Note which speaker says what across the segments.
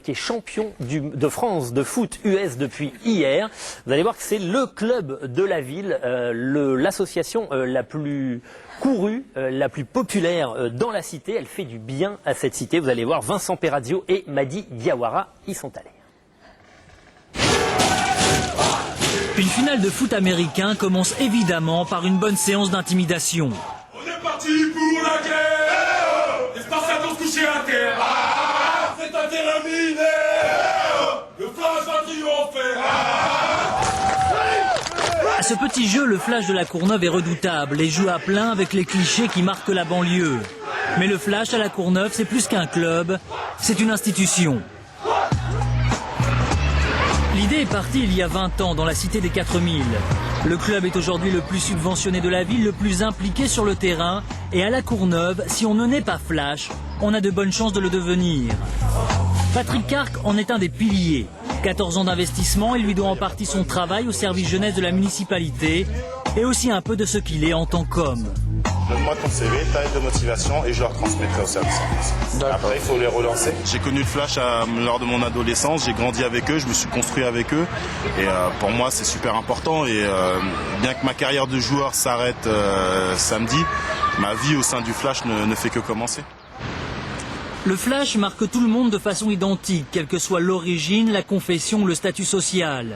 Speaker 1: qui est champion de France de foot US depuis hier. Vous allez voir que c'est le club de la ville, l'association la plus courue, la plus populaire dans la cité. Elle fait du bien à cette cité. Vous allez voir, Vincent Perazio et Madi Diawara y sont allés.
Speaker 2: Une finale de foot américain commence évidemment par une bonne séance d'intimidation.
Speaker 3: On est parti pour la guerre. Les Spartiates ont couché à terre. C'est un terrain miné. Le flash va triompher.
Speaker 2: À ce petit jeu, le Flash de la Courneuve est redoutable et joue à plein avec les clichés qui marquent la banlieue. Mais le Flash à la Courneuve, c'est plus qu'un club, c'est une institution. L'idée est partie il y a 20 ans dans la cité des 4000. Le club est aujourd'hui le plus subventionné de la ville, le plus impliqué sur le terrain. Et à la Courneuve, si on ne naît pas Flash, on a de bonnes chances de le devenir. Patrick Carc en est un des piliers. 14 ans d'investissement, il lui doit en partie son travail au service jeunesse de la municipalité et aussi un peu de ce qu'il est en tant qu'homme.
Speaker 4: Donne-moi ton CV, ta lettre de motivation et je leur transmettrai au service. Après, il faut les relancer. J'ai connu le Flash lors de mon adolescence, j'ai grandi avec eux, je me suis construit avec eux. Et pour moi, c'est super important. Et bien que ma carrière de joueur s'arrête samedi, ma vie au sein du Flash ne fait que commencer.
Speaker 2: Le Flash marque tout le monde de façon identique, quelle que soit l'origine, la confession ou le statut social.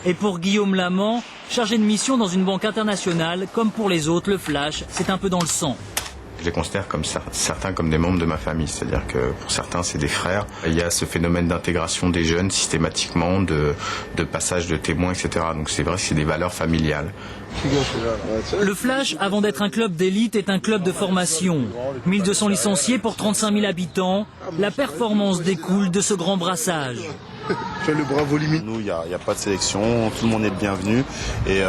Speaker 2: Et pour Guillaume Lamant, chargé de mission dans une banque internationale, comme pour les autres, le Flash, c'est un peu dans le sang.
Speaker 5: Je les considère comme certains comme des membres de ma famille, c'est-à-dire que pour certains c'est des frères. Il y a ce phénomène d'intégration des jeunes systématiquement, de passage de témoins, etc. Donc c'est vrai que c'est des valeurs familiales.
Speaker 2: Le Flash, avant d'être un club d'élite, est un club de formation. 1200 licenciés pour 35 000 habitants. La performance découle de ce grand brassage.
Speaker 4: Le bravo limite. Nous, il n'y a pas de sélection, tout le monde est le bienvenu et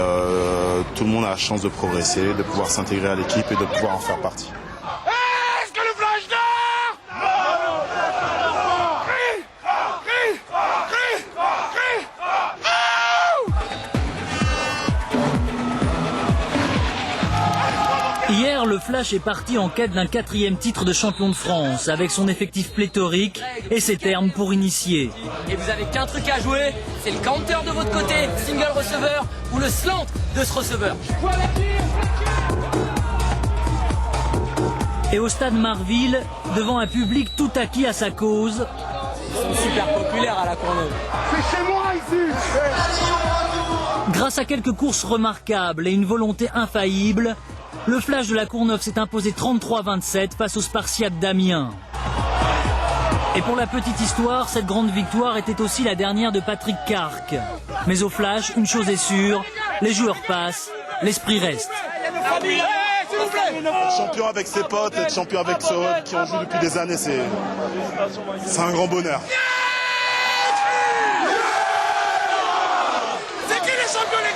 Speaker 4: tout le monde a la chance de progresser, de pouvoir s'intégrer à l'équipe et de pouvoir en faire partie.
Speaker 3: Est-ce que le Flash dort?
Speaker 2: Hier, le Flash est parti en quête d'un 4e titre de champion de France, avec son effectif pléthorique et ses termes pour initier.
Speaker 6: Et vous avez qu'un truc à jouer, c'est le counter de votre côté, single receveur ou le slant de ce receveur.
Speaker 2: Et au stade Marville, devant un public tout acquis à sa cause,
Speaker 6: Ils sont super populaires à la Courneuve.
Speaker 3: C'est chez moi ici.
Speaker 2: grâce à quelques courses remarquables et une volonté infaillible, le Flash de la Courneuve s'est imposé 33-27 face aux Spartiates d'Amiens. Et pour la petite histoire, cette grande victoire était aussi la dernière de Patrick Carc. Mais au Flash, une chose est sûre, les joueurs passent, l'esprit reste.
Speaker 4: Être champion avec ses potes, être champion avec ceux qui ont joué depuis des années, c'est un grand bonheur.
Speaker 3: C'est qui les champions, les gars?